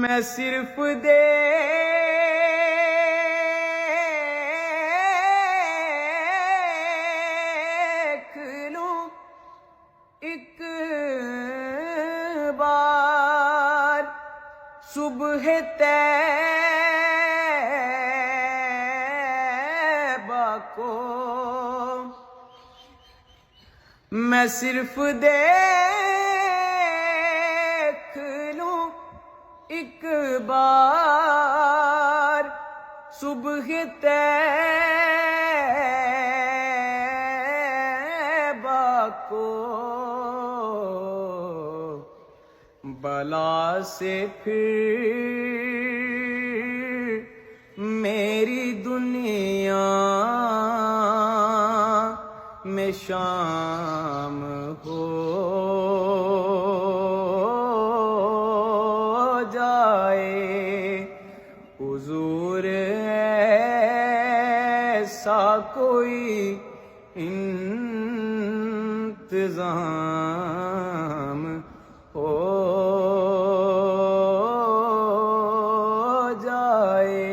میں صرف دیکھ لوں ایک بار صبح طیبہ کو، میں صرف دیکھ لوں ایک بار صبح طیبہ کو، بلا سے پھر میری دنیا میں شام ہو جائے، حضور ایسا کوئی انتظام ہو جائے۔